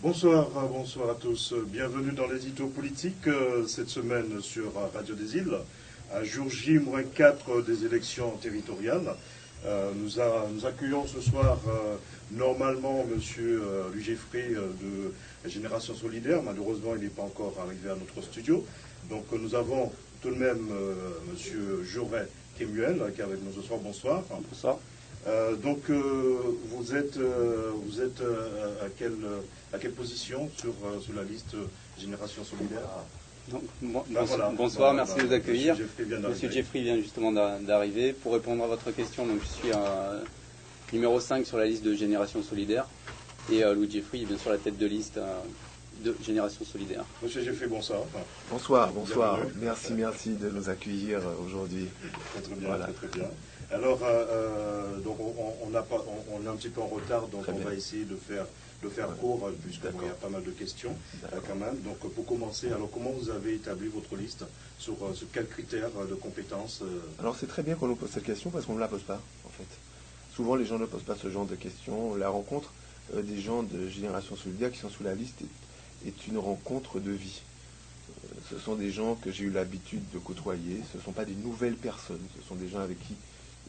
Bonsoir à tous. Bienvenue dans l'édito politique cette semaine sur Radio des Îles, à jour J-4 des élections territoriales. Nous accueillons ce soir normalement M. Louis Geoffrey de la Génération Solidaire. Malheureusement, il n'est pas encore arrivé à notre studio. Donc nous avons tout de même M. Jaurès Kemuel qui est avec nous ce soir. Bonsoir. Bonsoir. Vous êtes à quelle position sur la liste Génération Solidaire? Bonsoir, merci de nous accueillir. Monsieur Geoffrey vient justement d'arriver. Pour répondre à votre question, donc, je suis numéro 5 sur la liste de Génération Solidaire. Et Louis Geoffrey est bien sûr la tête de liste de Génération Solidaire. Monsieur Geoffrey, bonsoir. Bonsoir. Merci de nous accueillir aujourd'hui. Très bien, voilà. Très bien. Alors, donc on est un petit peu en retard, donc on va essayer de faire court, puisqu'il y a pas mal de questions quand même. Donc pour commencer, alors comment vous avez établi votre liste sur quels critères de compétences Alors c'est très bien qu'on nous pose cette question parce qu'on ne la pose pas, en fait. Souvent les gens ne posent pas ce genre de questions. La rencontre des gens de Génération Solidaire qui sont sous la liste est une rencontre de vie. Ce sont des gens que j'ai eu l'habitude de côtoyer, ce ne sont pas des nouvelles personnes, ce sont des gens avec qui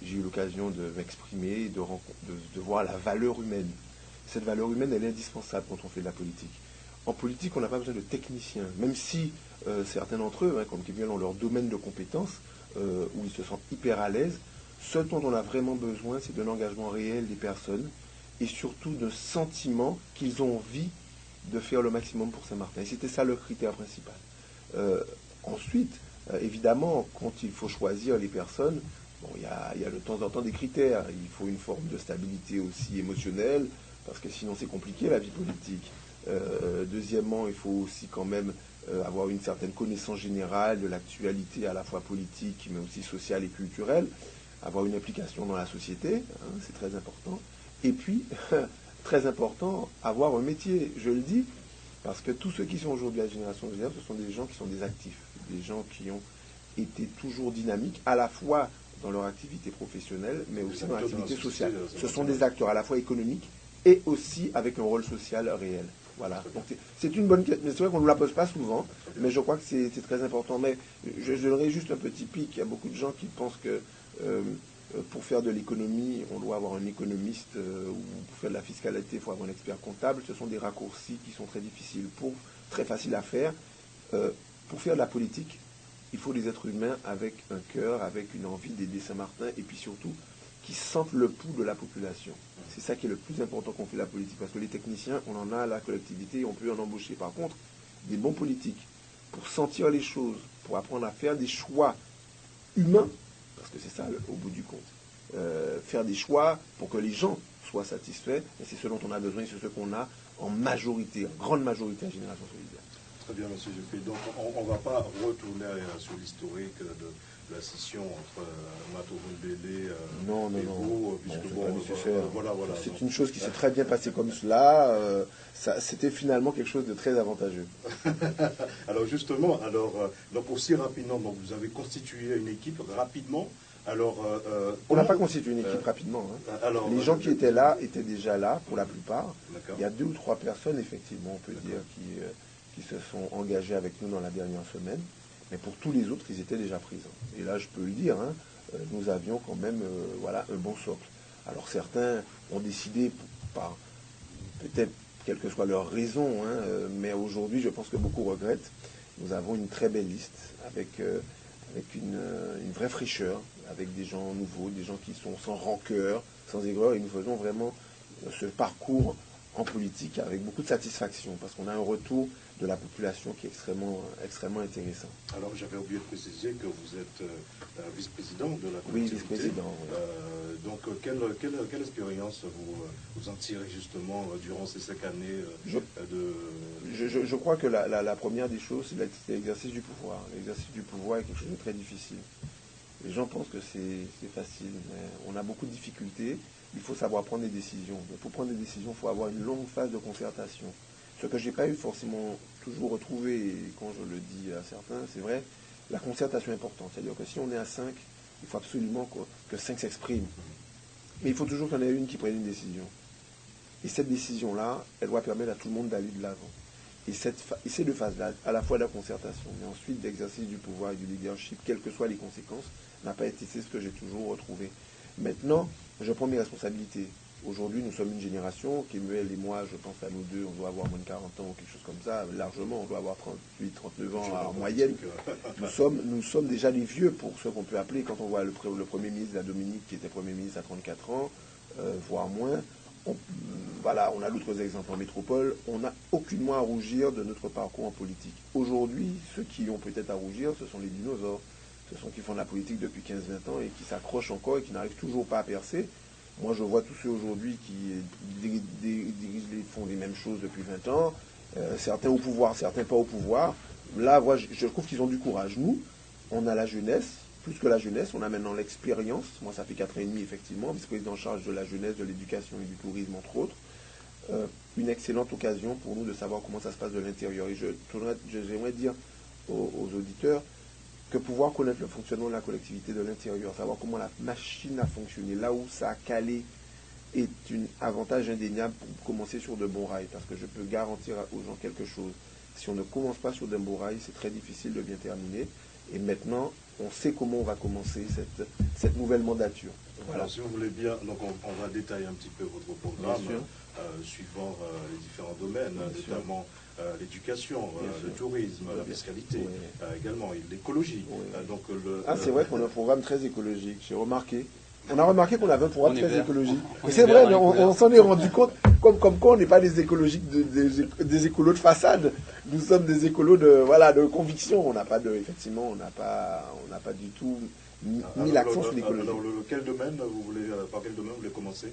j'ai eu l'occasion de m'exprimer, de voir la valeur humaine. Cette valeur humaine, elle est indispensable quand on fait de la politique. En politique, on n'a pas besoin de techniciens, même si certains d'entre eux, comme Kemuel, ont leur domaine de compétences, où ils se sentent hyper à l'aise. Ce dont on a vraiment besoin, c'est d'un engagement réel des personnes, et surtout d'un sentiment qu'ils ont envie de faire le maximum pour Saint-Martin. Et c'était ça le critère principal. Ensuite, évidemment, quand il faut choisir les personnes, il y a de temps en temps des critères. Il faut une forme de stabilité aussi émotionnelle, parce que sinon c'est compliqué la vie politique. Deuxièmement, il faut aussi quand même avoir une certaine connaissance générale de l'actualité à la fois politique, mais aussi sociale et culturelle, avoir une implication dans la société, c'est très important. Et puis, très important, avoir un métier, je le dis, parce que tous ceux qui sont aujourd'hui à la Génération Solidaire, ce sont des gens qui sont des actifs, des gens qui ont été toujours dynamiques, à la fois dans leur activité professionnelle, mais aussi dans l'activité sociale. Ce sont des acteurs à la fois économiques et aussi avec un rôle social réel. Voilà. Donc c'est une bonne question. C'est vrai qu'on ne nous la pose pas souvent, mais je crois que c'est très important. Mais je donnerai juste un petit pic. Il y a beaucoup de gens qui pensent que pour faire de l'économie, on doit avoir un économiste, ou pour faire de la fiscalité, il faut avoir un expert comptable. Ce sont des raccourcis qui sont très difficiles, très faciles à faire. Pour faire de la politique, il faut des êtres humains avec un cœur, avec une envie d'aider Saint-Martin, et puis surtout qui sentent le pouls de la population. C'est ça qui est le plus important qu'on fait la politique, parce que les techniciens, on en a à la collectivité, et on peut en embaucher. Par contre, des bons politiques, pour sentir les choses, pour apprendre à faire des choix humains, parce que c'est ça au bout du compte, faire des choix pour que les gens soient satisfaits, et c'est ce dont on a besoin, et c'est ce qu'on a en majorité, en grande majorité à Génération Solidaire. Très bien, M. Geoffrey. Donc, on ne va pas retourner sur l'historique de la scission entre Matovombele et vous, puisque voilà. C'est une chose qui s'est très bien passée comme cela. C'était finalement quelque chose de très avantageux. Alors, justement, donc aussi rapidement, donc vous avez constitué une équipe rapidement. Alors, on n'a pas constitué une équipe rapidement. Alors, les gens qui étaient là étaient déjà là, pour la plupart. Il y a 2 ou 3 personnes, effectivement, on peut dire, qui se sont engagés avec nous dans la dernière semaine. Mais pour tous les autres, ils étaient déjà présents. Et là, je peux le dire, nous avions quand même un bon socle. Alors certains ont décidé, par peut-être quelle que soit leur raison, mais aujourd'hui, je pense que beaucoup regrettent. Nous avons une très belle liste avec une vraie fraîcheur, avec des gens nouveaux, des gens qui sont sans rancœur, sans aigreur, et nous faisons vraiment ce parcours en politique avec beaucoup de satisfaction, parce qu'on a un retour de la population qui est extrêmement intéressant. Alors j'avais oublié de préciser que vous êtes vice-président de la collectivité. Oui, vice-président. Donc quelle expérience vous en tirez justement durant ces 5 années je crois que la première des choses, c'est l'exercice du pouvoir. L'exercice du pouvoir est quelque chose de très difficile. Les gens pensent que c'est facile, mais on a beaucoup de difficultés. Il faut savoir prendre des décisions. Mais pour prendre des décisions, il faut avoir une longue phase de concertation. Ce que je n'ai pas eu forcément toujours retrouvé, et quand je le dis à certains, c'est vrai, la concertation est importante. C'est-à-dire que si on est à 5, il faut absolument que 5 s'expriment. Mais il faut toujours qu'il y en ait une qui prenne une décision. Et cette décision-là, elle doit permettre à tout le monde d'aller de l'avant. Et ces deux phases-là, à la fois de la concertation, mais ensuite d'exercice du pouvoir et du leadership, quelles que soient les conséquences, n'a pas été ce que j'ai toujours retrouvé. Maintenant, je prends mes responsabilités. Aujourd'hui, nous sommes une génération, Kemuel et moi, je pense à nous deux, on doit avoir moins de 40 ans, quelque chose comme ça, largement, on doit avoir 38, 39 ans en moyenne. Nous sommes déjà des vieux pour ce qu'on peut appeler, quand on voit le Premier ministre, la Dominique, qui était Premier ministre à 34 ans, voire moins. Voilà, on a d'autres exemples en métropole. On n'a aucunement à rougir de notre parcours en politique. Aujourd'hui, ceux qui ont peut-être à rougir, ce sont les dinosaures. Ce sont ceux qui font de la politique depuis 15-20 ans et qui s'accrochent encore et qui n'arrivent toujours pas à percer. Moi, je vois tous ceux aujourd'hui qui font les mêmes choses depuis 20 ans, certains au pouvoir, certains pas au pouvoir. Là, moi, je trouve qu'ils ont du courage. Nous, on a la jeunesse. Plus que la jeunesse, on a maintenant l'expérience. Moi, ça fait 4 ans et demi, effectivement, vice-président en charge de la jeunesse, de l'éducation et du tourisme, entre autres. Une excellente occasion pour nous de savoir comment ça se passe de l'intérieur. Et j'aimerais dire aux auditeurs que pouvoir connaître le fonctionnement de la collectivité de l'intérieur, savoir comment la machine a fonctionné, là où ça a calé, est un avantage indéniable pour commencer sur de bons rails. Parce que je peux garantir aux gens quelque chose. Si on ne commence pas sur de bons rails, c'est très difficile de bien terminer. Et maintenant, on sait comment on va commencer cette nouvelle mandature. Voilà. Alors, si vous voulez bien, donc on va détailler un petit peu votre programme, suivant les différents domaines, notamment l'éducation, le tourisme, la fiscalité, également l'écologie. C'est vrai qu'on a un programme très écologique, j'ai remarqué. On a remarqué qu'on avait un programme très écologique. C'est vrai, mais on s'en est rendu compte, comme quoi on n'est pas des écologiques, des écolos de façade. Nous sommes des écolos de conviction. On n'a pas effectivement, on n'a pas du tout mis l'accent sur l'écologie. Alors, par quel domaine vous voulez commencer?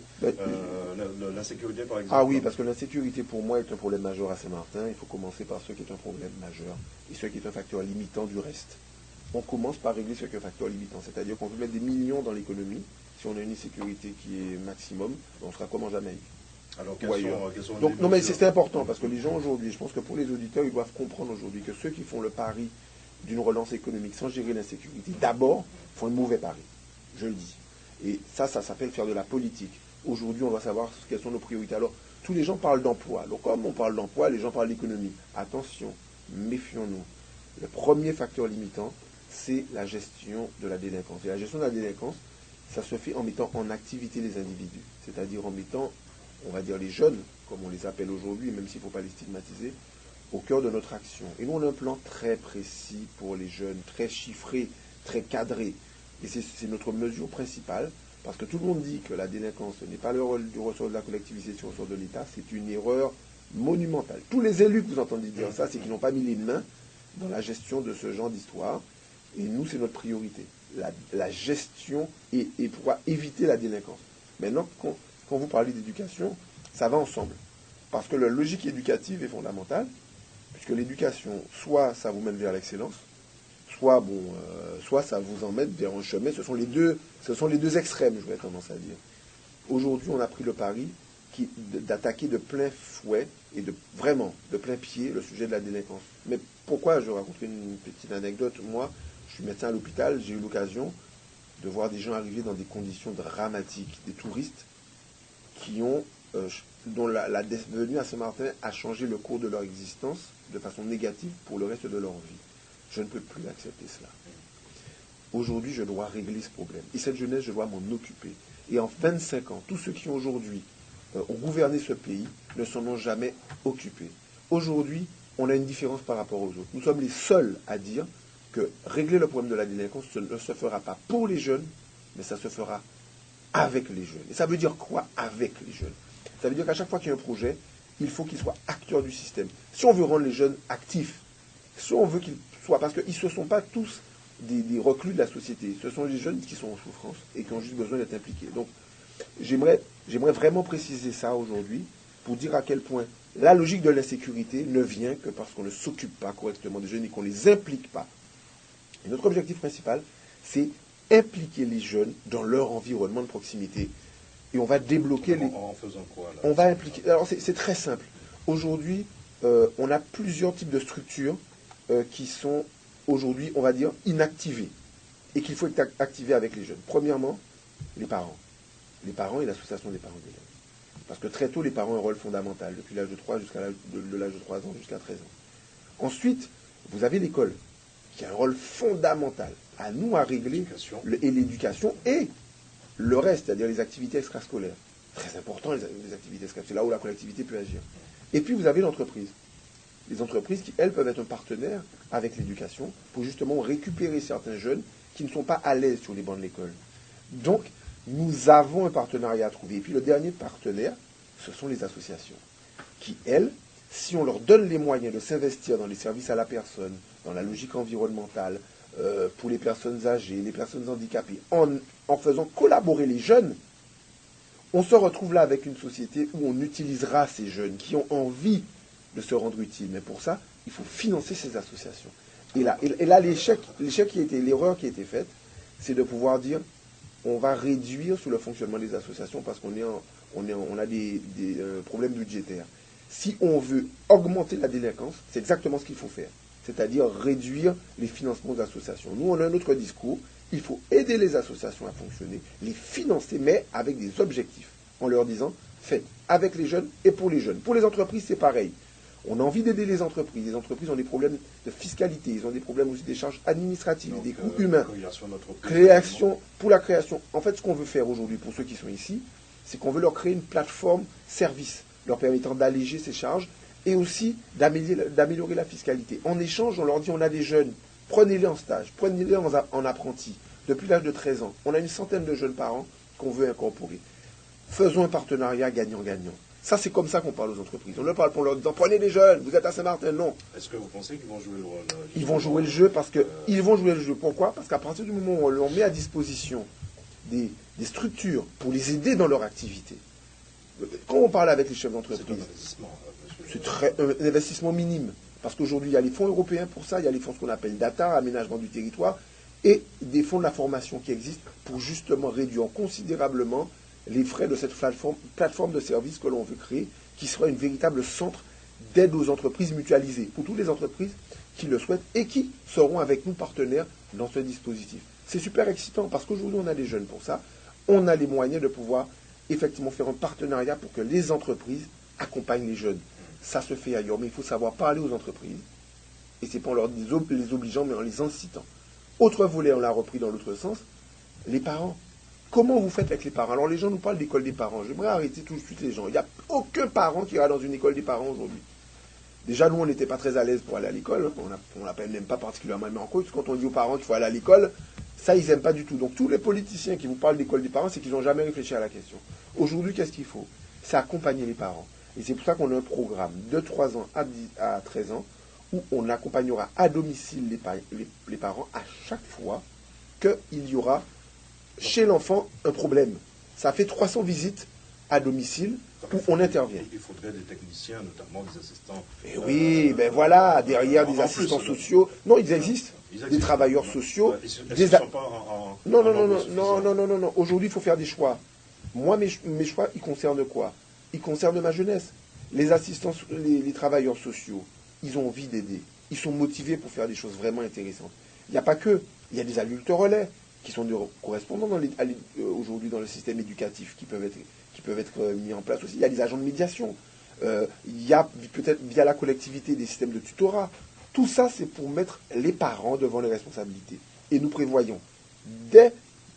L'insécurité, par exemple? Ah oui, parce que l'insécurité, pour moi, est un problème majeur à Saint-Martin. Il faut commencer par ce qui est un problème majeur et ce qui est un facteur limitant du reste. On commence par régler ce qui est un facteur limitant, c'est-à-dire qu'on peut mettre des millions dans l'économie. Si on a une insécurité qui est maximum, on sera comme en Jamaïque. Alors, quels sont Donc, non, mais c'est important, parce que les gens aujourd'hui, je pense que pour les auditeurs, ils doivent comprendre aujourd'hui que ceux qui font le pari d'une relance économique sans gérer l'insécurité, d'abord, font un mauvais pari. Je le dis. Et ça s'appelle faire de la politique. Aujourd'hui, on doit savoir quelles sont nos priorités. Alors, tous les gens parlent d'emploi. Alors, comme on parle d'emploi, les gens parlent d'économie. Attention, méfions-nous. Le premier facteur limitant, c'est la gestion de la délinquance. Et la gestion de la délinquance, ça se fait en mettant en activité les individus, c'est-à-dire en mettant, on va dire, les jeunes, comme on les appelle aujourd'hui, même s'il ne faut pas les stigmatiser, au cœur de notre action. Et nous, on a un plan très précis pour les jeunes, très chiffré, très cadré. Et c'est notre mesure principale, parce que tout le monde dit que la délinquance n'est pas le rôle du ressort de la collectivité, c'est le ressort de l'État. C'est une erreur monumentale. Tous les élus que vous entendez dire ça, c'est qu'ils n'ont pas mis les mains dans la gestion de ce genre d'histoire. Et nous, c'est notre priorité. La gestion et pouvoir éviter la délinquance. Maintenant, quand vous parlez d'éducation, ça va ensemble. Parce que la logique éducative est fondamentale, puisque l'éducation, soit ça vous mène vers l'excellence, soit ça vous emmène vers un chemin. Ce sont les deux extrêmes, j'aurais tendance à dire. Aujourd'hui, on a pris le pari d'attaquer de plein fouet et de plein pied le sujet de la délinquance. Mais pourquoi? Je raconte une petite anecdote. Moi, je suis médecin à l'hôpital, j'ai eu l'occasion de voir des gens arriver dans des conditions dramatiques, des touristes dont la venue à Saint-Martin a changé le cours de leur existence de façon négative pour le reste de leur vie. Je ne peux plus accepter cela. Aujourd'hui, je dois régler ce problème. Et cette jeunesse, je dois m'en occuper. Et en 25 ans, tous ceux qui aujourd'hui ont gouverné ce pays ne s'en ont jamais occupés. Aujourd'hui, on a une différence par rapport aux autres. Nous sommes les seuls à dire que régler le problème de la délinquance ne se fera pas pour les jeunes, mais ça se fera avec les jeunes. Et ça veut dire quoi, avec les jeunes? Ça veut dire qu'à chaque fois qu'il y a un projet, il faut qu'ils soient acteurs du système. Si on veut rendre les jeunes actifs, si on veut qu'ils soient... Parce qu'ils ne sont pas tous des reclus de la société. Ce sont les jeunes qui sont en souffrance et qui ont juste besoin d'être impliqués. Donc, j'aimerais vraiment préciser ça aujourd'hui pour dire à quel point la logique de l'insécurité ne vient que parce qu'on ne s'occupe pas correctement des jeunes et qu'on ne les implique pas. Et notre objectif principal, c'est impliquer les jeunes dans leur environnement de proximité. Et on va débloquer En faisant quoi, là? On va impliquer... Alors, c'est très simple. Aujourd'hui, on a plusieurs types de structures qui sont aujourd'hui, on va dire, inactivées et qu'il faut activer avec les jeunes. Premièrement, les parents. Les parents et l'association des parents d'élèves. Parce que très tôt, les parents ont un rôle fondamental, depuis l'âge de 3 jusqu'à l'âge de 3 ans jusqu'à 13 ans. Ensuite, vous avez l'école, qui a un rôle fondamental. À nous à régler l'éducation et le reste, c'est-à-dire les activités extrascolaires. Très important, les activités extrascolaires. C'est là où la collectivité peut agir. Et puis, vous avez l'entreprise. Les entreprises qui, elles, peuvent être un partenaire avec l'éducation pour justement récupérer certains jeunes qui ne sont pas à l'aise sur les bancs de l'école. Donc, nous avons un partenariat à trouver. Et puis, le dernier partenaire, ce sont les associations qui, elles, si on leur donne les moyens de s'investir dans les services à la personne, dans la logique environnementale, pour les personnes âgées, les personnes handicapées, en faisant collaborer les jeunes, on se retrouve là avec une société où on utilisera ces jeunes qui ont envie de se rendre utiles. Mais pour ça, il faut financer ces associations. Et là, l'erreur qui a été faite, c'est de pouvoir dire, on va réduire sur le fonctionnement des associations parce qu'on a des problèmes budgétaires. Si on veut augmenter la délinquance, c'est exactement ce qu'il faut faire. C'est-à-dire réduire les financements d'associations. Nous, on a un autre discours. Il faut aider les associations à fonctionner, les financer, mais avec des objectifs, en leur disant, faites avec les jeunes et pour les jeunes. Pour les entreprises, c'est pareil. On a envie d'aider les entreprises. Les entreprises ont des problèmes de fiscalité, ils ont des problèmes aussi des charges administratives, des coûts humains. Pour la création. En fait, ce qu'on veut faire aujourd'hui pour ceux qui sont ici, c'est qu'on veut leur créer une plateforme service, leur permettant d'alléger ces charges et aussi d'améliorer la fiscalité. En échange, on leur dit, on a des jeunes, prenez-les en stage, prenez-les en apprenti, depuis l'âge de 13 ans. On a une centaine de jeunes par an qu'on veut incorporer. Faisons un partenariat gagnant-gagnant. Ça, c'est comme ça qu'on parle aux entreprises. On ne parle pas en leur disant, prenez les jeunes, vous êtes à Saint-Martin, non. Est-ce que vous pensez qu'ils vont jouer le rôle Ils vont jouer le jeu parce que... Ils vont jouer le jeu. Pourquoi? Parce qu'à partir du moment où on met à disposition des structures pour les aider dans leur activité, quand on parle avec les chefs d'entreprise, c'est un investissement minime. Parce qu'aujourd'hui, il y a les fonds européens pour ça, il y a les fonds ce qu'on appelle data, aménagement du territoire, et des fonds de la formation qui existent pour justement réduire considérablement les frais de cette plateforme de services que l'on veut créer, qui sera une véritable centre d'aide aux entreprises mutualisées, pour toutes les entreprises qui le souhaitent et qui seront avec nous partenaires dans ce dispositif. C'est super excitant parce qu'aujourd'hui, on a des jeunes pour ça. On a les moyens de pouvoir effectivement faire un partenariat pour que les entreprises accompagnent les jeunes. Ça se fait ailleurs, mais il faut savoir parler aux entreprises. Et c'est pas en les obligeant, mais en les incitant. Autre volet, on l'a repris dans l'autre sens, les parents. Comment vous faites avec les parents? Alors les gens nous parlent d'école des parents. J'aimerais arrêter tout de suite les gens. Il n'y a aucun parent qui ira dans une école des parents aujourd'hui. Déjà, nous, on n'était pas très à l'aise pour aller à l'école. On l'appelle même pas particulièrement mis en cause. Quand on dit aux parents qu'il faut aller à l'école, ça, ils n'aiment pas du tout. Donc tous les politiciens qui vous parlent d'école des parents, c'est qu'ils n'ont jamais réfléchi à la question. Aujourd'hui, qu'est-ce qu'il faut? C'est accompagner les parents. Et c'est pour ça qu'on a un programme de 3 ans à 13 ans où on accompagnera à domicile les parents à chaque fois qu'il y aura chez l'enfant un problème. Ça fait 300 visites à domicile où on intervient. Il faudrait des techniciens, notamment des assistants. Et oui, ben voilà, derrière des assistants sociaux. Non, ils existent. Des travailleurs sociaux. Non. Aujourd'hui, il faut faire des choix. Moi, mes choix, ils concernent quoi? Ils concernent ma jeunesse. Les assistants, les travailleurs sociaux, ils ont envie d'aider. Ils sont motivés pour faire des choses vraiment intéressantes. Il n'y a pas que. Il y a des adultes relais qui sont des correspondants aujourd'hui dans le système éducatif qui peuvent être mis en place aussi. Il y a des agents de médiation. Il y a peut-être via la collectivité des systèmes de tutorat. Tout ça, c'est pour mettre les parents devant les responsabilités. Et nous prévoyons,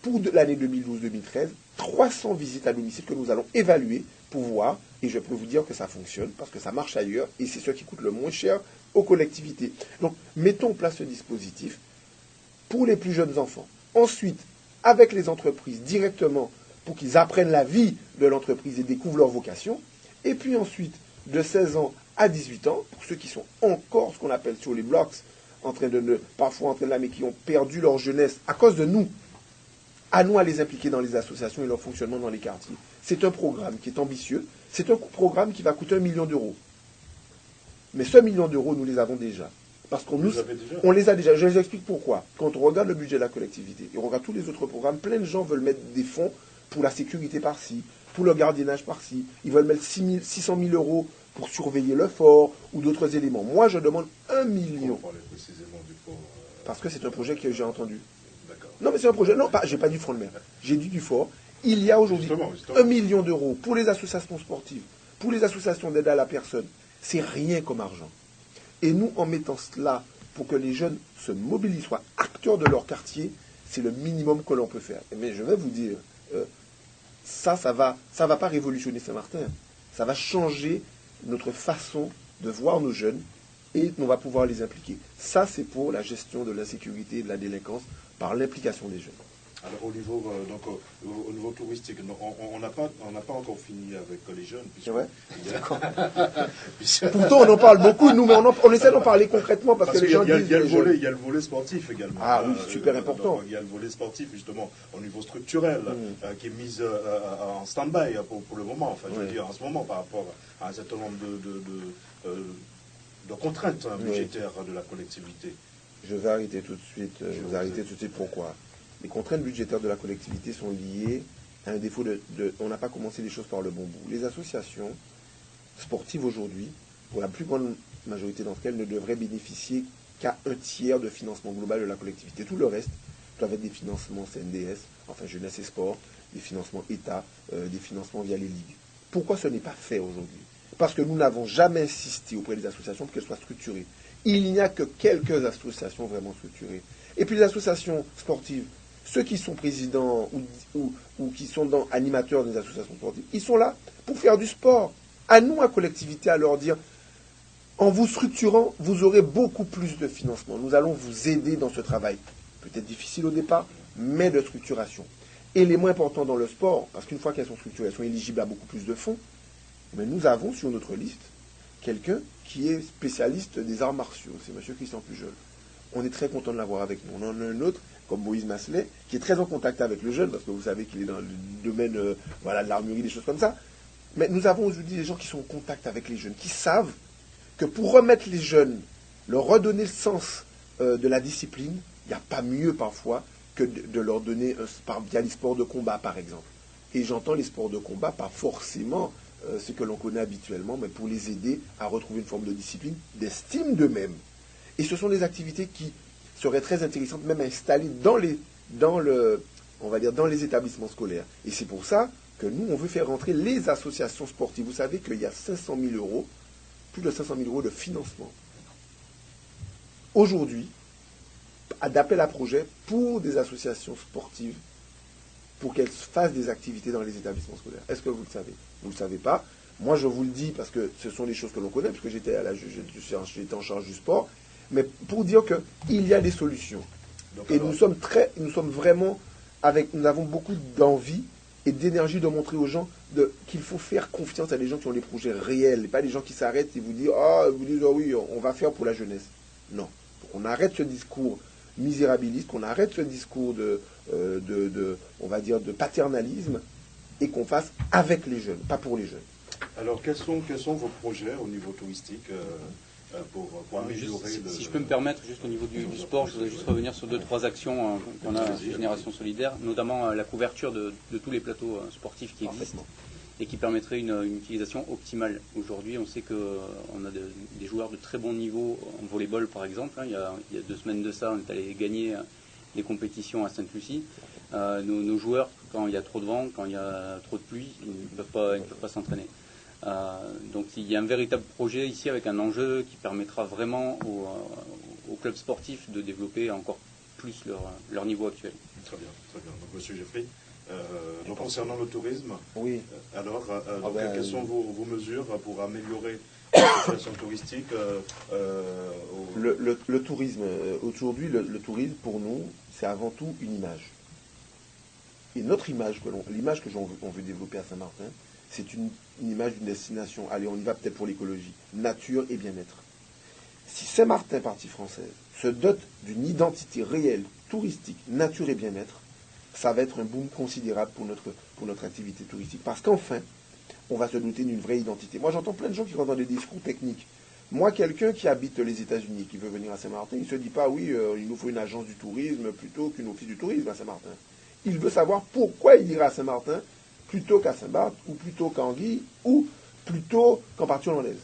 pour l'année 2012-2013, 300 visites à domicile que nous allons évaluer pour voir, et je peux vous dire que ça fonctionne, parce que ça marche ailleurs, et c'est ce qui coûte le moins cher aux collectivités. Donc, mettons en place ce dispositif pour les plus jeunes enfants. Ensuite, avec les entreprises, directement, pour qu'ils apprennent la vie de l'entreprise et découvrent leur vocation. Et puis ensuite, de 16 ans à 18 ans, pour ceux qui sont encore ce qu'on appelle sur les blocs, parfois en train de là, mais qui ont perdu leur jeunesse à cause de nous, à nous à les impliquer dans les associations et leur fonctionnement dans les quartiers. C'est un programme qui est ambitieux. C'est un programme qui va coûter 1 million d'euros. Mais ce 1 million d'euros, nous les avons déjà. Parce qu'on les a déjà. Je vous explique pourquoi. Quand on regarde le budget de la collectivité et on regarde tous les autres programmes, plein de gens veulent mettre des fonds pour la sécurité par-ci, pour le gardiennage par-ci. Ils veulent mettre 600 000 euros pour surveiller le fort ou d'autres éléments. Moi, je demande 1 million. Pourquoi parler précisément du fort Parce que c'est un projet que j'ai entendu. D'accord. Non, mais c'est un projet. Non, j'ai pas dit front de mer. J'ai dit du fort. Il y a aujourd'hui 1 million d'euros pour les associations sportives, pour les associations d'aide à la personne. C'est rien comme argent. Et nous, en mettant cela pour que les jeunes se mobilisent, soient acteurs de leur quartier, c'est le minimum que l'on peut faire. Mais je vais vous dire, ça va pas révolutionner Saint-Martin. Ça va changer notre façon de voir nos jeunes et on va pouvoir les impliquer. Ça, c'est pour la gestion de l'insécurité et de la délinquance par l'implication des jeunes. Alors au niveau, au niveau touristique, on n'a pas encore fini avec les jeunes. Ouais. Pourtant, on en parle beaucoup, nous, mais on essaie d'en parler concrètement parce que les gens disent... Il y a le volet sportif également. Ah oui, super important. Il y a le volet sportif, justement, au niveau structurel, qui est mis en stand-by pour le moment. Enfin, je veux dire, en ce moment, par rapport à un certain nombre de contraintes budgétaires de la collectivité. Je vais arrêter tout de suite. Pourquoi ? Les contraintes budgétaires de la collectivité sont liées à un défaut on n'a pas commencé les choses par le bon bout. Les associations sportives aujourd'hui, pour la plus grande majorité d'entre elles, ne devraient bénéficier qu'à 1/3 de financement global de la collectivité. Tout le reste doivent être des financements CNDS, enfin jeunesse et sport, des financements État, des financements via les ligues. Pourquoi ce n'est pas fait aujourd'hui ? Parce que nous n'avons jamais insisté auprès des associations pour qu'elles soient structurées. Il n'y a que quelques associations vraiment structurées. Et puis les associations sportives, ceux qui sont présidents ou qui sont animateurs des associations sportives, ils sont là pour faire du sport. À nous, à collectivité, à leur dire, en vous structurant, vous aurez beaucoup plus de financement. Nous allons vous aider dans ce travail. Peut-être difficile au départ, mais de structuration. Et les moins importants dans le sport, parce qu'une fois qu'elles sont structurées, elles sont éligibles à beaucoup plus de fonds. Mais nous avons sur notre liste quelqu'un qui est spécialiste des arts martiaux. C'est M. Christian Pujol. On est très content de l'avoir avec nous. On en a un autre, comme Moïse Masselet, qui est très en contact avec le jeune, parce que vous savez qu'il est dans le domaine de l'armurerie, des choses comme ça. Mais nous avons aujourd'hui des gens qui sont en contact avec les jeunes, qui savent que pour remettre les jeunes, leur redonner le sens de la discipline, il n'y a pas mieux parfois que de leur donner via les sports de combat, par exemple. Et j'entends les sports de combat, pas forcément ce que l'on connaît habituellement, mais pour les aider à retrouver une forme de discipline, d'estime d'eux-mêmes. Et ce sont des activités qui seraient très intéressantes, même installées dans les établissements scolaires. Et c'est pour ça que nous, on veut faire rentrer les associations sportives. Vous savez qu'il y a 500 000 euros, plus de 500 000 euros de financement. Aujourd'hui, d'appel à projet pour des associations sportives, pour qu'elles fassent des activités dans les établissements scolaires. Est-ce que vous le savez ? Vous ne le savez pas. Moi, je vous le dis parce que ce sont des choses que l'on connaît, puisque j'étais en charge du sport. Mais pour dire qu'il y a des solutions. Donc, et nous sommes vraiment nous avons beaucoup d'envie et d'énergie de montrer aux gens qu'il faut faire confiance à des gens qui ont des projets réels, et pas des gens qui s'arrêtent et vous disent oui, on va faire pour la jeunesse. Non. On arrête ce discours misérabiliste, qu'on arrête ce discours on va dire, de paternalisme, et qu'on fasse avec les jeunes, pas pour les jeunes. Alors, quels sont vos projets au niveau touristique pour améliorer si je peux me permettre, juste au niveau du sport, je voudrais juste revenir sur 2-3 actions qu'on a à Génération Solidaire, notamment la couverture de tous les plateaux sportifs qui existent et qui permettrait une utilisation optimale. Aujourd'hui, on sait qu'on a des joueurs de très bon niveau en volleyball, par exemple. Il y a 2 semaines de ça, on est allé gagner des compétitions à Sainte-Lucie. Nos joueurs, quand il y a trop de vent, quand il y a trop de pluie, ils ne peuvent pas s'entraîner. Donc il y a un véritable projet ici avec un enjeu qui permettra vraiment aux clubs sportifs de développer encore plus leur niveau actuel. Très bien, très bien. Donc Monsieur Geoffrey, donc concernant le tourisme, oui. Alors quelles sont vos mesures pour améliorer la situation touristique le tourisme, aujourd'hui le tourisme pour nous c'est avant tout une image. Et notre image, l'image que l'on veut développer à Saint-Martin, c'est une image d'une destination, allez on y va peut-être pour l'écologie, nature et bien-être. Si Saint-Martin, partie française, se dote d'une identité réelle, touristique, nature et bien-être, ça va être un boom considérable pour notre activité touristique. Parce qu'enfin, on va se doter d'une vraie identité. Moi j'entends plein de gens qui rentrent dans des discours techniques. Moi, quelqu'un qui habite les États-Unis, qui veut venir à Saint-Martin, il ne se dit pas, oui, il nous faut une agence du tourisme plutôt qu'une office du tourisme à Saint-Martin. Il veut savoir pourquoi il ira à Saint-Martin plutôt qu'à Saint-Barth, ou plutôt qu'à Anguille, ou plutôt qu'en partie hollandaise.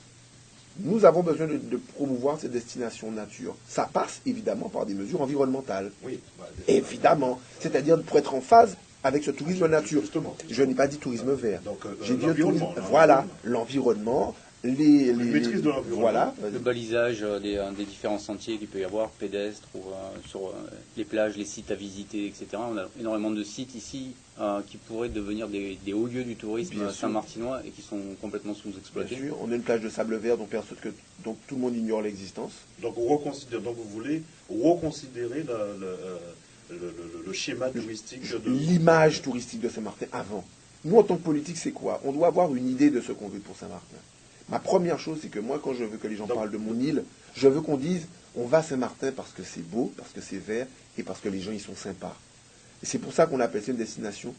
Nous avons besoin de promouvoir ces destinations nature. Ça passe évidemment par des mesures environnementales. Oui. Évidemment. C'est-à-dire pour être en phase avec ce tourisme nature. Justement. Je n'ai pas dit tourisme vert. J'ai dit l'environnement. Voilà, l'environnement. Les maîtrises de l'environnement. Voilà. Le balisage des différents sentiers qu'il peut y avoir, pédestres, ou sur les plages, les sites à visiter, etc. On a énormément de sites ici qui pourraient devenir des hauts lieux du tourisme saint-martinois et qui sont complètement sous-exploités. Bien sûr, on a une plage de sable vert dont tout le monde ignore l'existence. Donc vous voulez reconsidérer le schéma touristique l'image touristique de Saint-Martin avant. Nous, en tant que politique, c'est quoi? On doit avoir une idée de ce qu'on veut pour Saint-Martin. Ma première chose, c'est que moi, quand je veux que les gens parlent de mon île, je veux qu'on dise on va à Saint-Martin parce que c'est beau, parce que c'est vert et parce que les gens y sont sympas. Et c'est pour ça qu'on appelle ça une destination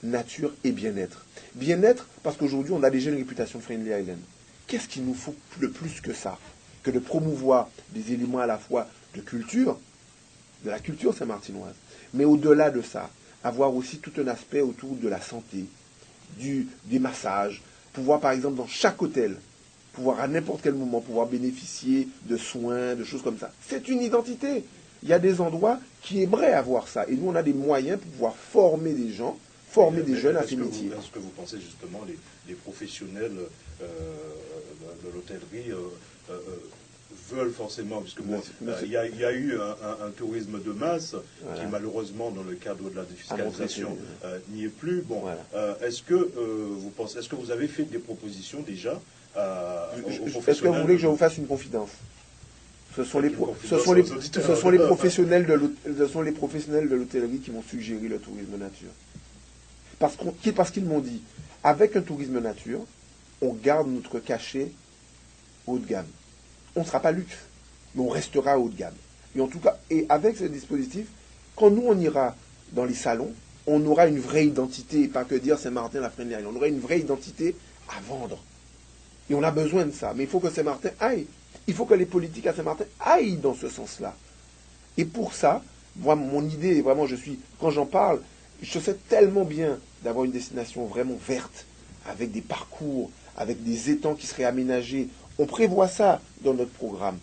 nature et bien-être. Bien-être parce qu'aujourd'hui, on a déjà une réputation de Friendly Island. Qu'est-ce qu'il nous faut le plus que ça? Que de promouvoir des éléments à la fois de culture, de la culture saint-martinoise, mais au-delà de ça, avoir aussi tout un aspect autour de la santé, des massages, pouvoir par exemple dans chaque hôtel, pouvoir à n'importe quel moment, pouvoir bénéficier de soins, de choses comme ça. C'est une identité. Il y a des endroits qui aimeraient avoir ça. Et nous, on a des moyens pour pouvoir former des gens, former des jeunes à ces métiers. Est-ce que vous pensez justement les professionnels de l'hôtellerie veulent forcément, puisque il y a eu un tourisme de masse qui malheureusement dans le cadre de la défiscalisation n'y est plus. Bon, est-ce que vous avez fait des propositions déjà aux professionnels? Est-ce que vous voulez que je vous fasse une confidence? Ce sont les professionnels de l'hôtellerie qui m'ont suggéré le tourisme nature. Parce qu'ils m'ont dit, avec un tourisme nature, on garde notre cachet haut de gamme. On ne sera pas luxe, mais on restera haut de gamme. Et en tout cas, et avec ce dispositif, quand nous on ira dans les salons, on aura une vraie identité, et pas que dire Saint-Martin la Friendly Island. On aura une vraie identité à vendre. Et on a besoin de ça. Mais il faut que Saint-Martin aille. Il faut que les politiques à Saint-Martin aillent dans ce sens-là. Et pour ça, moi, mon idée, vraiment, quand j'en parle, je sais tellement bien d'avoir une destination vraiment verte, avec des parcours, avec des étangs qui seraient aménagés. On prévoit ça dans notre programme.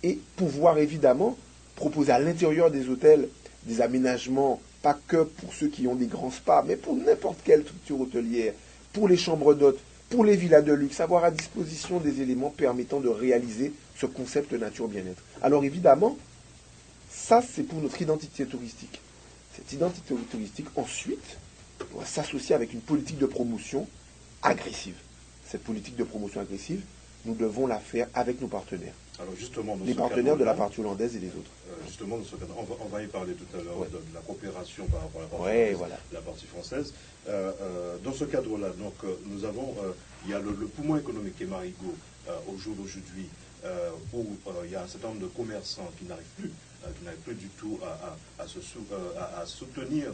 Et pouvoir évidemment proposer à l'intérieur des hôtels des aménagements, pas que pour ceux qui ont des grands spas, mais pour n'importe quelle structure hôtelière, pour les chambres d'hôtes, pour les villas de luxe, avoir à disposition des éléments permettant de réaliser ce concept nature bien-être. Alors évidemment, ça c'est pour notre identité touristique. Cette identité touristique, ensuite, doit s'associer avec une politique de promotion agressive. Cette politique de promotion agressive, nous devons la faire avec nos partenaires. Alors justement, les partenaires de la partie hollandaise et les autres. Justement, on va y parler tout à l'heure de la coopération par rapport à la partie française, la partie française. Dans ce cadre-là, donc nous avons, il y a le poumon économique qui est Marigot au jour d'aujourd'hui, où il y a un certain nombre de commerçants qui n'arrivent plus du tout à se soutenir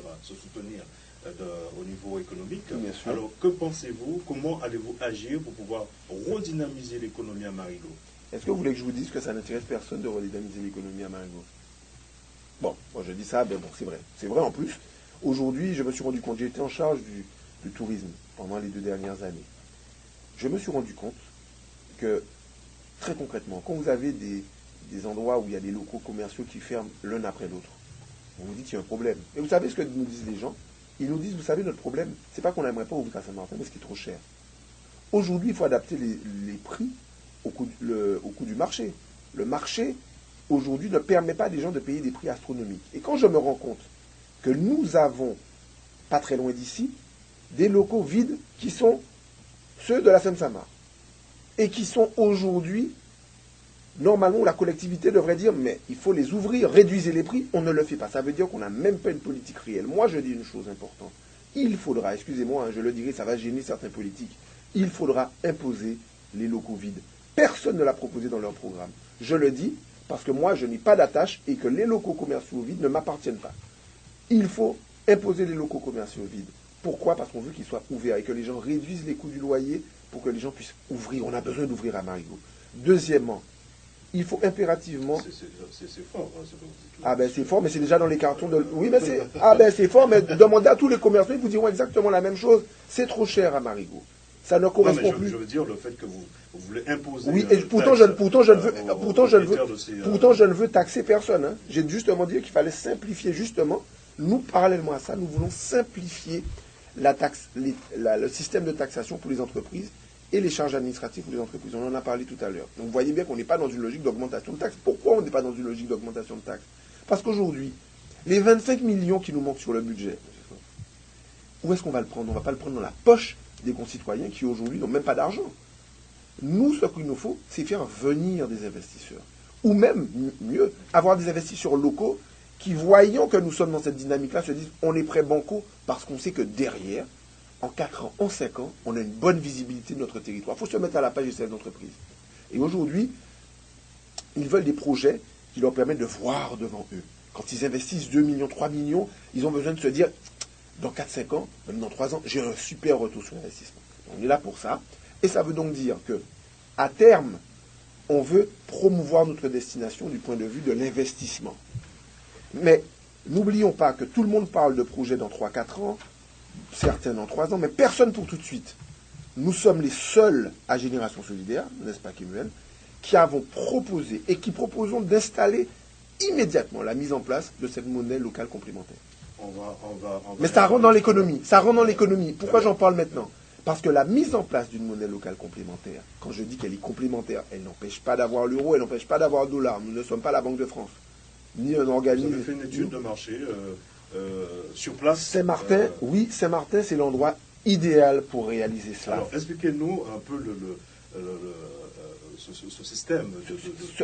au niveau économique. Alors, que pensez-vous? Comment allez-vous agir pour pouvoir redynamiser l'économie à Marigot? Est-ce que vous voulez que je vous dise que ça n'intéresse personne de redynamiser l'économie à Marigot? Bon, moi je dis ça, mais bon, c'est vrai. C'est vrai en plus. Aujourd'hui, je me suis rendu compte, j'ai été en charge du tourisme pendant les 2 dernières années. Je me suis rendu compte que, très concrètement, quand vous avez des endroits où il y a des locaux commerciaux qui ferment l'un après l'autre, on vous dit qu'il y a un problème. Et vous savez ce que nous disent les gens? Ils nous disent, vous savez, notre problème, c'est pas qu'on n'aimerait pas ouvrir à Saint-Martin, mais ce qui est trop cher. Aujourd'hui, il faut adapter les prix au coût du marché. Le marché, aujourd'hui, ne permet pas à des gens de payer des prix astronomiques. Et quand je me rends compte que nous avons, pas très loin d'ici, des locaux vides qui sont ceux de la Seine-Saint-Marc, et qui sont aujourd'hui, normalement, la collectivité devrait dire, mais il faut les ouvrir, réduisez les prix, on ne le fait pas. Ça veut dire qu'on n'a même pas une politique réelle. Moi, je dis une chose importante. Il faudra, excusez-moi, je le dirai, ça va gêner certains politiques, il faudra imposer les locaux vides. Personne ne l'a proposé dans leur programme. Je le dis parce que moi, je n'ai pas d'attache et que les locaux commerciaux vides ne m'appartiennent pas. Il faut imposer les locaux commerciaux vides. Pourquoi? Parce qu'on veut qu'ils soient ouverts et que les gens réduisent les coûts du loyer pour que les gens puissent ouvrir. On a besoin d'ouvrir à Marigot. Deuxièmement, il faut impérativement... C'est fort, hein, ah ben c'est fort, mais c'est déjà dans les cartons de... Oui, mais c'est... Ah ben c'est fort, mais demandez à tous les commerçants, ils vous diront exactement la même chose. C'est trop cher à Marigot. Ça ne correspond plus. Je veux dire le fait que vous voulez imposer... Oui, et pourtant je ne veux taxer personne. Hein. J'ai justement dit qu'il fallait simplifier justement Nous, parallèlement à ça, nous voulons simplifier le système de taxation pour les entreprises et les charges administratives pour les entreprises. On en a parlé tout à l'heure. Donc vous voyez bien qu'on n'est pas dans une logique d'augmentation de taxes. Pourquoi on n'est pas dans une logique d'augmentation de taxes? Parce qu'aujourd'hui, les 25 millions qui nous manquent sur le budget, où est-ce qu'on va le prendre? On ne va pas le prendre dans la poche des concitoyens qui aujourd'hui n'ont même pas d'argent. Nous, ce qu'il nous faut, c'est faire venir des investisseurs. Ou même, mieux, avoir des investisseurs locaux qui, voyant que nous sommes dans cette dynamique-là, se disent on est prêt banco parce qu'on sait que derrière, en 4 ans, en 5 ans, on a une bonne visibilité de notre territoire. Il faut se mettre à la page des chefs d'entreprise. Et aujourd'hui, ils veulent des projets qui leur permettent de voir devant eux. Quand ils investissent 2 millions, 3 millions, ils ont besoin de se dire dans 4-5 ans, même dans 3 ans, j'ai un super retour sur investissement. On est là pour ça. Et ça veut donc dire que, à terme, on veut promouvoir notre destination du point de vue de l'investissement. Mais n'oublions pas que tout le monde parle de projets dans 3-4 ans, certains dans 3 ans, mais personne pour tout de suite. Nous sommes les seuls à Génération Solidaire, n'est-ce pas Kimuel, qui avons proposé et qui proposons d'installer immédiatement la mise en place de cette monnaie locale complémentaire. Mais ça rentre dans l'économie. Ça rentre dans l'économie. Pourquoi j'en parle maintenant? Parce que la mise en place d'une monnaie locale complémentaire, quand je dis qu'elle est complémentaire, elle n'empêche pas d'avoir l'euro, elle n'empêche pas d'avoir le dollar. Nous ne sommes pas la Banque de France, ni un organisme. Vous avez fait une étude de marché sur place. Saint-Martin, oui, Saint-Martin, c'est l'endroit idéal pour réaliser cela. Alors, expliquez-nous un peu ce système.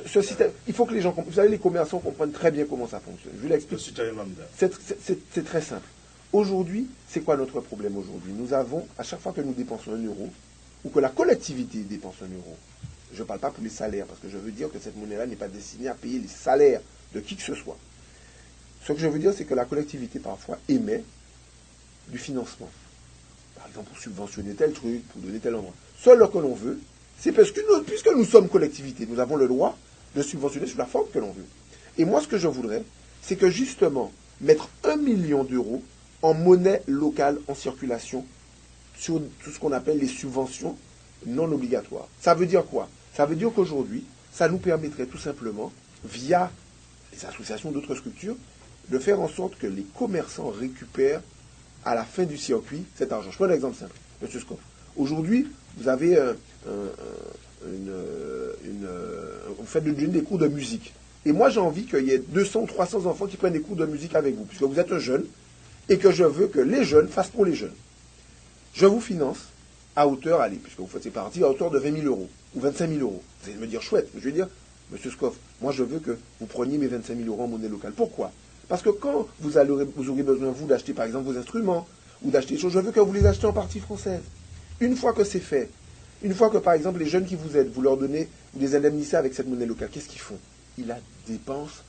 Ce système, il faut que les gens comprennent. Vous savez, les commerçants comprennent très bien comment ça fonctionne. Je vais l'expliquer. C'est très simple. Aujourd'hui, c'est quoi notre problème aujourd'hui? Nous avons, à chaque fois que nous dépensons 1 euro, ou que la collectivité dépense 1 euro, je ne parle pas pour les salaires, parce que je veux dire que cette monnaie-là n'est pas destinée à payer les salaires de qui que ce soit. Ce que je veux dire, c'est que la collectivité, parfois, émet du financement. Par exemple, pour subventionner tel truc, pour donner tel endroit. Seul ce que l'on veut, c'est parce que puisque nous sommes collectivité, nous avons le droit de subventionner sous la forme que l'on veut. Et moi, ce que je voudrais, c'est que justement, mettre 1 million d'euros en monnaie locale en circulation sur tout ce qu'on appelle les subventions non obligatoires. Ça veut dire quoi? Ça veut dire qu'aujourd'hui, ça nous permettrait tout simplement, via les associations d'autres structures, de faire en sorte que les commerçants récupèrent à la fin du circuit cet argent. Je prends un exemple simple, M. Scoff. Aujourd'hui, vous avez vous faites des cours de musique. Et moi, j'ai envie qu'il y ait 200 ou 300 enfants qui prennent des cours de musique avec vous, puisque vous êtes un jeune, et que je veux que les jeunes fassent pour les jeunes. Je vous finance à hauteur, allez, puisque vous faites partie, à hauteur de 20 000 euros, ou 25 000 euros. Vous allez me dire, chouette, je vais dire, M. Scoff, moi je veux que vous preniez mes 25 000 euros en monnaie locale. Pourquoi? Parce que quand vous aurez besoin, vous, d'acheter par exemple vos instruments, ou d'acheter des choses, je veux que vous les achetez en partie française. Une fois que c'est fait, une fois que par exemple les jeunes qui vous aident, vous leur donnez, vous les indemnisez avec cette monnaie locale, qu'est-ce qu'ils font? Ils la dépensent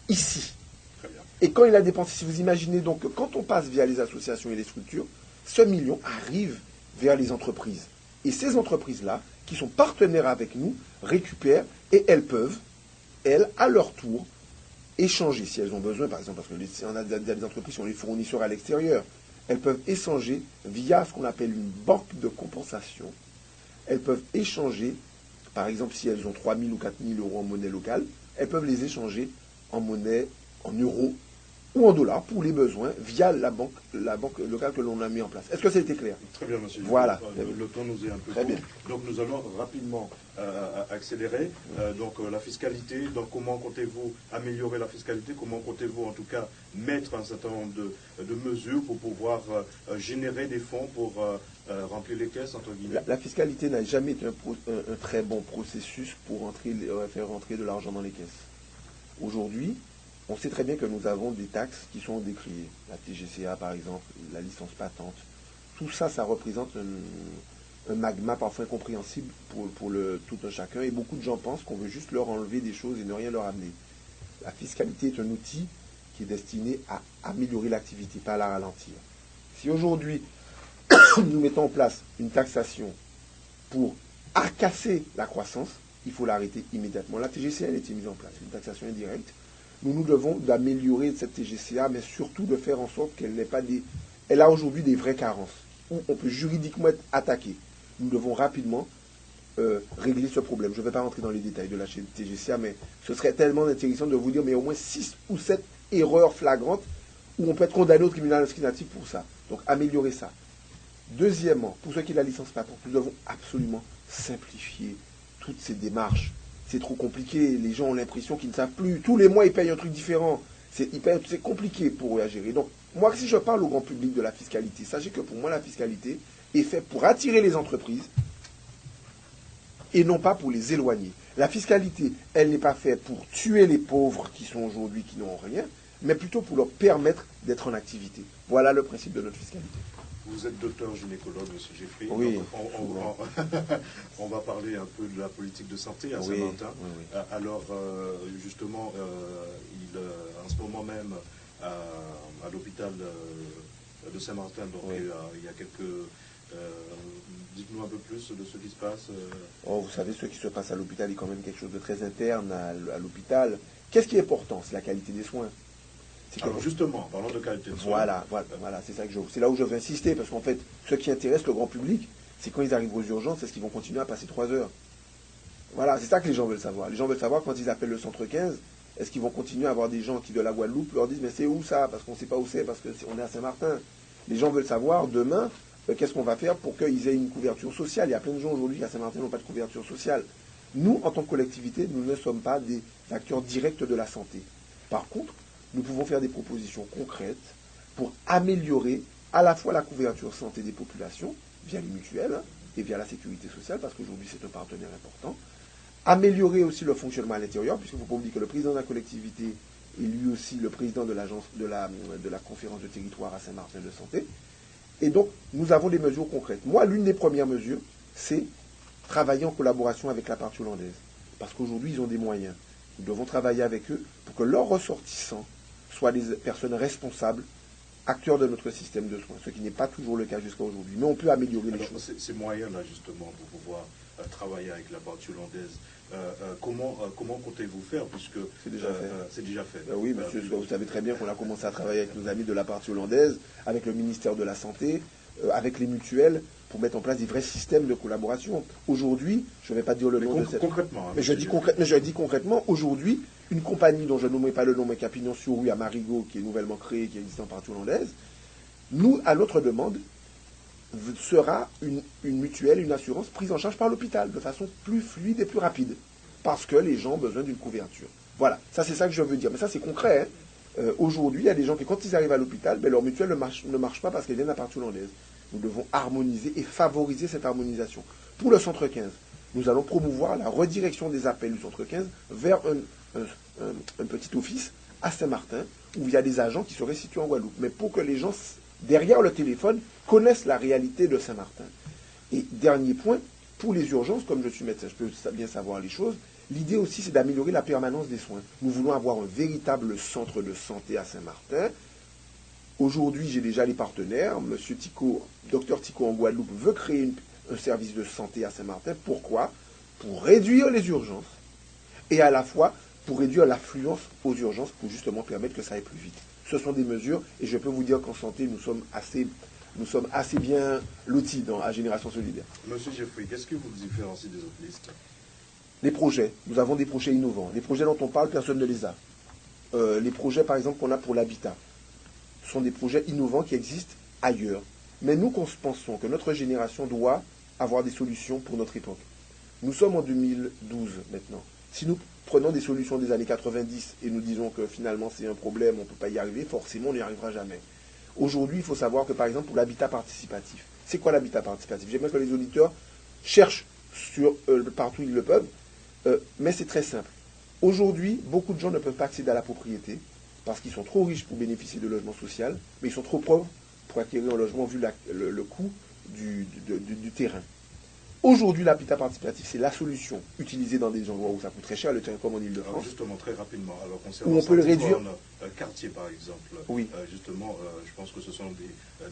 ici. Et quand il la dépense ici, vous imaginez donc que quand on passe via les associations et les structures, ce million arrive vers les entreprises. Et ces entreprises-là, qui sont partenaires avec nous, récupèrent et elles peuvent, elles, à leur tour, échanger si elles ont besoin, par exemple, parce que si on a des entreprises qui ont les fournisseurs à l'extérieur, elles peuvent échanger via ce qu'on appelle une banque de compensation. Elles peuvent échanger, par exemple, si elles ont 3 000 ou 4 000 euros en monnaie locale, elles peuvent les échanger en monnaie, en euros ou en dollars pour les besoins via la banque locale que l'on a mis en place. Est-ce que ça a été clair? Très bien, monsieur. Voilà. Le temps nous est un peu très court. bien. Donc nous allons rapidement accélérer. Donc la fiscalité, donc comment comptez-vous améliorer la fiscalité? Comment comptez-vous en tout cas mettre un certain nombre de mesures pour pouvoir générer des fonds pour remplir les caisses, entre guillemets? La fiscalité n'a jamais été un très bon processus pour faire rentrer de l'argent dans les caisses. Aujourd'hui, on sait très bien que nous avons des taxes qui sont décriées. La TGCA, par exemple, la licence patente. Tout ça, ça représente un magma parfois incompréhensible pour tout un chacun. Et beaucoup de gens pensent qu'on veut juste leur enlever des choses et ne rien leur amener. La fiscalité est un outil qui est destiné à améliorer l'activité, pas à la ralentir. Si aujourd'hui, nous mettons en place une taxation pour casser la croissance, il faut l'arrêter immédiatement. La TGCA, elle a été mise en place, une taxation indirecte. Nous devons d'améliorer cette TGCA, mais surtout de faire en sorte qu'elle n'ait pas des... Elle a aujourd'hui des vraies carences, où on peut juridiquement être attaqué. Nous devons rapidement régler ce problème. Je ne vais pas rentrer dans les détails de la TGCA, mais ce serait tellement intéressant de vous dire, mais au moins 6 ou 7 erreurs flagrantes où on peut être condamné au tribunal administratif pour ça. Donc améliorer ça. Deuxièmement, pour ce qui est de la licence patente, nous devons absolument simplifier toutes ces démarches. C'est trop compliqué, les gens ont l'impression qu'ils ne savent plus. Tous les mois, ils payent un truc différent. C'est compliqué pour eux à gérer. Donc, moi, si je parle au grand public de la fiscalité, sachez que pour moi, la fiscalité est faite pour attirer les entreprises et non pas pour les éloigner. La fiscalité, elle n'est pas faite pour tuer les pauvres qui sont aujourd'hui, qui n'ont rien, mais plutôt pour leur permettre d'être en activité. Voilà le principe de notre fiscalité. Vous êtes docteur gynécologue, M. Jeffrey. Oui. On va parler un peu de la politique de santé à Saint-Martin. Oui. Alors, justement, en ce moment même, à l'hôpital de Saint-Martin, donc il y a quelques... dites-nous un peu plus de ce qui se passe. Vous savez, ce qui se passe à l'hôpital est quand même quelque chose de très interne à l'hôpital. Qu'est-ce qui est important? C'est la qualité des soins. Alors justement, parlons de qualité de soins. Voilà, c'est là où je veux insister, parce qu'en fait, ce qui intéresse le grand public, c'est quand ils arrivent aux urgences, est-ce qu'ils vont continuer à passer 3 heures? Voilà, c'est ça que les gens veulent savoir. Les gens veulent savoir, quand ils appellent le centre 15, est-ce qu'ils vont continuer à avoir des gens qui, de la Guadeloupe, leur disent, mais c'est où ça? Parce qu'on ne sait pas où c'est, parce qu'on est à Saint-Martin. Les gens veulent savoir, demain, qu'est-ce qu'on va faire pour qu'ils aient une couverture sociale? Il y a plein de gens aujourd'hui à Saint-Martin qui n'ont pas de couverture sociale. Nous, en tant que collectivité, nous ne sommes pas des acteurs directs de la santé. Par contre, nous pouvons faire des propositions concrètes pour améliorer à la fois la couverture santé des populations, via les mutuelles et via la sécurité sociale, parce qu'aujourd'hui c'est un partenaire important. Améliorer aussi le fonctionnement à l'intérieur, puisqu'il ne faut pas oublier que le président de la collectivité est lui aussi le président de l'agence de la conférence de territoire à Saint-Martin de santé. Et donc, nous avons des mesures concrètes. Moi, l'une des premières mesures, c'est travailler en collaboration avec la partie hollandaise. Parce qu'aujourd'hui, ils ont des moyens. Nous devons travailler avec eux pour que leurs ressortissants soient des personnes responsables, acteurs de notre système de soins, ce qui n'est pas toujours le cas jusqu'à aujourd'hui. Mais on peut améliorer les choses. Ces moyens-là, justement, pour pouvoir travailler avec la partie hollandaise, comment comptez-vous faire, puisque c'est déjà fait. Oui, monsieur, vous savez très bien qu'on a commencé à travailler avec nos amis de la partie hollandaise, avec le ministère de la Santé, avec les mutuelles, pour mettre en place des vrais systèmes de collaboration. Aujourd'hui, je ne vais pas dire le nom de cette... Concrètement. Mais je dis concrètement, aujourd'hui, une compagnie dont je ne nommerai pas le nom, mais qui a pignon sur rue à Marigot, qui est nouvellement créée, qui existe en partie hollandaise, nous, à notre demande, sera une mutuelle, une assurance prise en charge par l'hôpital de façon plus fluide et plus rapide. Parce que les gens ont besoin d'une couverture. Voilà, ça c'est ça que je veux dire. Mais ça c'est concret. Aujourd'hui, il y a des gens qui, quand ils arrivent à l'hôpital, leur mutuelle ne marche pas parce qu'elle vient de la partie hollandaise. Nous devons harmoniser et favoriser cette harmonisation. Pour le centre 15, nous allons promouvoir la redirection des appels du centre 15 vers un petit office à Saint-Martin, où il y a des agents qui seraient situés en Guadeloupe. Mais pour que les gens, derrière le téléphone, connaissent la réalité de Saint-Martin. Et dernier point, pour les urgences, comme je suis médecin, je peux bien savoir les choses, l'idée aussi c'est d'améliorer la permanence des soins. Nous voulons avoir un véritable centre de santé à Saint-Martin. Aujourd'hui, j'ai déjà les partenaires. Monsieur Tico, Dr Tico en Guadeloupe veut créer un service de santé à Saint-Martin. Pourquoi? Pour réduire les urgences et à la fois pour réduire l'affluence aux urgences pour justement permettre que ça aille plus vite. Ce sont des mesures et je peux vous dire qu'en santé, nous sommes assez bien lotis à Génération Solidaire. Monsieur Jeffrey, qu'est-ce qui vous différencie des autres listes? Les projets. Nous avons des projets innovants. Les projets dont on parle, personne ne les a. Les projets, par exemple, qu'on a pour l'habitat, sont des projets innovants qui existent ailleurs. Mais nous pensons que notre génération doit avoir des solutions pour notre époque. Nous sommes en 2012 maintenant. Si nous prenons des solutions des années 90 et nous disons que finalement c'est un problème, on ne peut pas y arriver, forcément on n'y arrivera jamais. Aujourd'hui, il faut savoir que par exemple pour l'habitat participatif, c'est quoi l'habitat participatif? J'aimerais que les auditeurs cherchent partout où ils le peuvent, mais c'est très simple. Aujourd'hui, beaucoup de gens ne peuvent pas accéder à la propriété parce qu'ils sont trop riches pour bénéficier de logement social, mais ils sont trop pauvres pour acquérir un logement vu le coût du terrain. Aujourd'hui, l'habitat participatif, c'est la solution utilisée dans des endroits où ça coûte très cher, le terrain comme en Ile-de-France. Justement, très rapidement, alors concernant où on peut le réduire. Quartier, par exemple. Oui. Justement, je pense que ce sont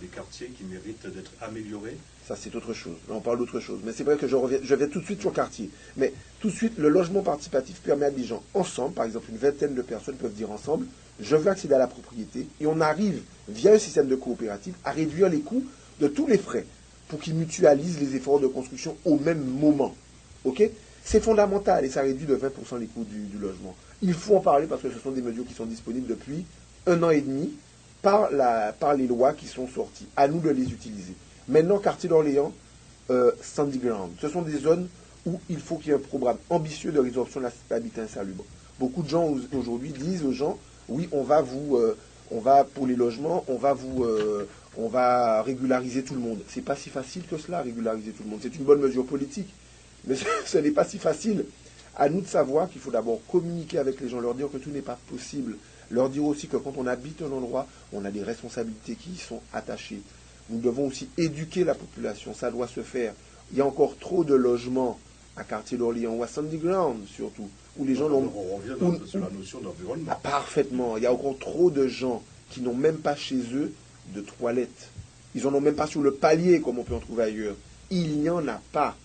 des quartiers qui méritent d'être améliorés. Ça, c'est autre chose. Là, on parle d'autre chose. Mais c'est vrai que je vais tout de suite sur quartier. Mais tout de suite, le logement participatif permet à des gens ensemble, par exemple, une vingtaine de personnes peuvent dire ensemble, je veux accéder à la propriété, et on arrive, via un système de coopérative, à réduire les coûts de tous les frais pour qu'ils mutualisent les efforts de construction au même moment. Ok? C'est fondamental et ça réduit de 20% les coûts du logement. Il faut en parler parce que ce sont des mesures qui sont disponibles depuis 1 an et demi par les lois qui sont sorties. À nous de les utiliser. Maintenant, quartier d'Orléans, Sandy Ground. Ce sont des zones où il faut qu'il y ait un programme ambitieux de résorption de l'habitat insalubre. Beaucoup de gens aujourd'hui disent aux gens, oui, on va pour les logements, on va régulariser tout le monde. C'est pas si facile que cela, régulariser tout le monde. C'est une bonne mesure politique, mais ce n'est pas si facile. À nous de savoir qu'il faut d'abord communiquer avec les gens, leur dire que tout n'est pas possible. Leur dire aussi que quand on habite un endroit, on a des responsabilités qui y sont attachées. Nous devons aussi éduquer la population, ça doit se faire. Il y a encore trop de logements à quartier d'Orléans ou à Sandy Ground surtout, où les gens n'ont... On revient sur la notion d'environnement. Parfaitement. Il y a encore trop de gens qui n'ont même pas chez eux de toilettes. Ils n'en ont même pas sur le palier comme on peut en trouver ailleurs. Il n'y en a pas.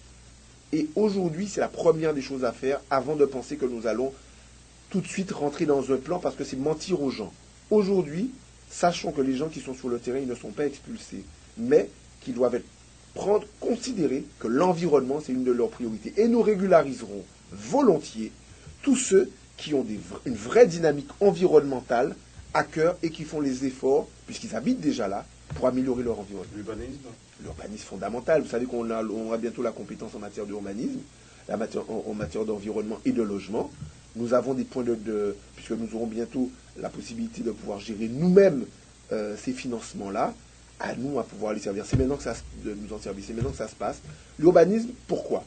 Et aujourd'hui, c'est la première des choses à faire avant de penser que nous allons tout de suite rentrer dans un plan parce que c'est mentir aux gens. Aujourd'hui, sachons que les gens qui sont sur le terrain, ils ne sont pas expulsés, mais qu'ils doivent considérer que l'environnement, c'est une de leurs priorités. Et nous régulariserons volontiers tous ceux qui ont une vraie dynamique environnementale à cœur et qui font les efforts, puisqu'ils habitent déjà là, pour améliorer leur environnement. L'urbanisme fondamental. Vous savez qu'on aura bientôt la compétence en matière d'urbanisme, en matière d'environnement et de logement. Nous avons des points puisque nous aurons bientôt la possibilité de pouvoir gérer nous-mêmes ces financements-là, à nous à pouvoir les servir. C'est maintenant que nous en servir. C'est maintenant que ça se passe. L'urbanisme, pourquoi?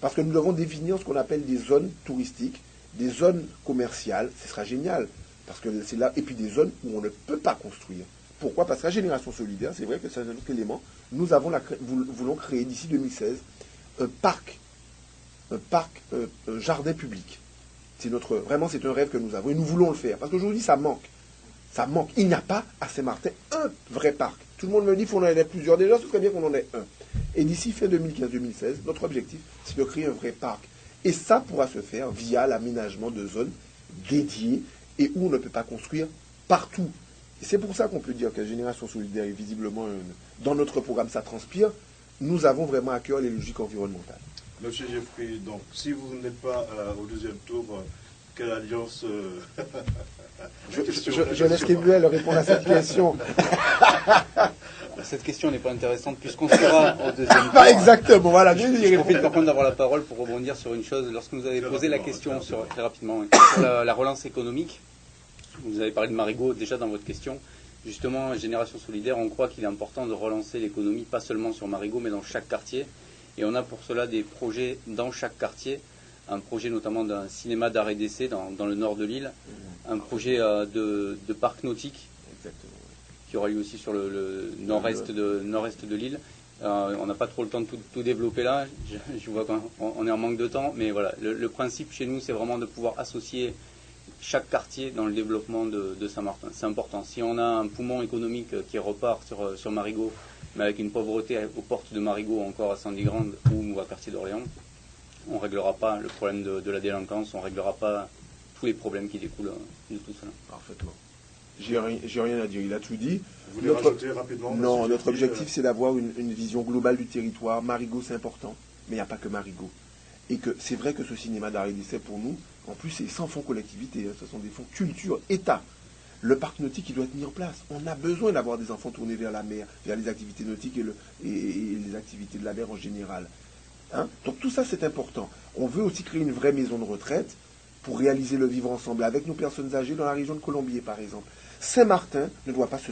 Parce que nous devons définir ce qu'on appelle des zones touristiques, des zones commerciales. Ce sera génial. Parce que c'est là, et puis des zones où on ne peut pas construire. Pourquoi? Parce que la génération solidaire, c'est vrai que c'est un autre élément. Nous voulons créer d'ici 2016 un jardin public. Vraiment, c'est un rêve que nous avons et nous voulons le faire. Parce qu'aujourd'hui, ça manque. Ça manque. Il n'y a pas à Saint-Martin un vrai parc. Tout le monde me dit qu'il faut en avoir plusieurs. Déjà, ce serait bien qu'on en ait un. Et d'ici fin 2015-2016, notre objectif, c'est de créer un vrai parc. Et ça pourra se faire via l'aménagement de zones dédiées et où on ne peut pas construire partout. Et c'est pour ça qu'on peut dire que la Génération Solidaire est visiblement, dans notre programme, ça transpire. Nous avons vraiment à cœur les logiques environnementales. Monsieur Jeffrey, donc si vous n'êtes pas au deuxième tour, quelle alliance Je laisse Kemuel répondre à cette question. Cette question n'est pas intéressante puisqu'on sera au deuxième tour. Pas exactement, voilà. Je profite par contre d'avoir la parole pour rebondir sur une chose. Lorsque vous avez posé la question très rapidement, sur la relance économique, vous avez parlé de Marigot déjà dans votre question. Justement, Génération Solidaire, on croit qu'il est important de relancer l'économie, pas seulement sur Marigot, mais dans chaque quartier. Et on a pour cela des projets dans chaque quartier. Un projet notamment d'un cinéma d'art et d'essai dans le nord de l'île. Un projet de parc nautique. Exactement. Qui aura lieu aussi sur le nord-est de l'île. On n'a pas trop le temps de tout développer là. Je vois qu'on est en manque de temps. Mais voilà, le principe chez nous, c'est vraiment de pouvoir associer chaque quartier dans le développement de Saint-Martin. C'est important. Si on a un poumon économique qui repart sur Marigot, mais avec une pauvreté aux portes de Marigot, encore à Sandy Ground ou à quartier d'Orléans, on ne réglera pas le problème de la délinquance, on ne réglera pas tous les problèmes qui découlent de tout cela. Parfaitement. J'ai rien à dire, il a tout dit. Vous voulez rajouter rapidement? Non, notre objectif c'est d'avoir une vision globale du territoire. Marigot c'est important, mais il n'y a pas que Marigot. Et que c'est vrai que ce cinéma d'art et d'essai pour nous, en plus c'est sans fonds collectivité, ce sont des fonds culture, État. Le parc nautique il doit être mis en place. On a besoin d'avoir des enfants tournés vers la mer, vers les activités nautiques et les activités de la mer en général. Hein? Donc tout ça c'est important. On veut aussi créer une vraie maison de retraite pour réaliser le vivre ensemble avec nos personnes âgées dans la région de Colombier par exemple. Saint-Martin ne doit pas se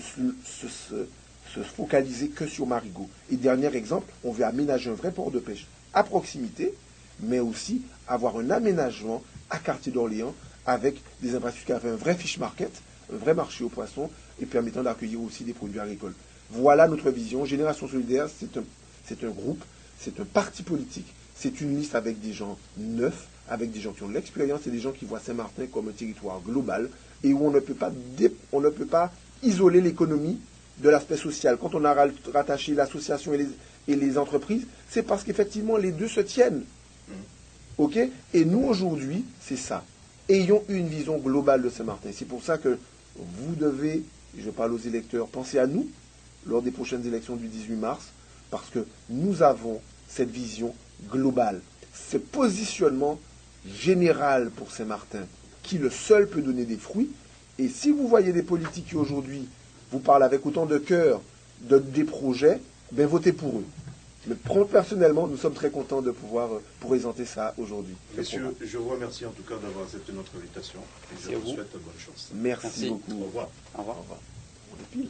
focaliser que sur Marigot. Et dernier exemple, on veut aménager un vrai port de pêche à proximité, mais aussi avoir un aménagement à quartier d'Orléans avec des infrastructures, avec un vrai fish market, un vrai marché aux poissons et permettant d'accueillir aussi des produits agricoles. Voilà notre vision. Génération Solidaire, c'est un groupe, c'est un parti politique, c'est une liste avec des gens neufs, avec des gens qui ont de l'expérience et des gens qui voient Saint-Martin comme un territoire global et où on ne peut pas isoler l'économie de l'aspect social. Quand on a rattaché l'association et les entreprises, c'est parce qu'effectivement les deux se tiennent. Ok? Et nous aujourd'hui, c'est ça. Ayons une vision globale de Saint-Martin. C'est pour ça que vous devez, je parle aux électeurs, penser à nous lors des prochaines élections du 18 mars, parce que nous avons cette vision globale, ce positionnement général pour Saint-Martin, qui le seul peut donner des fruits. Et si vous voyez des politiques qui aujourd'hui vous parlent avec autant de cœur des projets, ben votez pour eux. Mais personnellement, nous sommes très contents de pouvoir présenter ça aujourd'hui. Messieurs, je vous remercie en tout cas d'avoir accepté notre invitation et je vous souhaite bonne chance. Merci beaucoup. Au revoir. Au revoir. Au revoir. On est pile.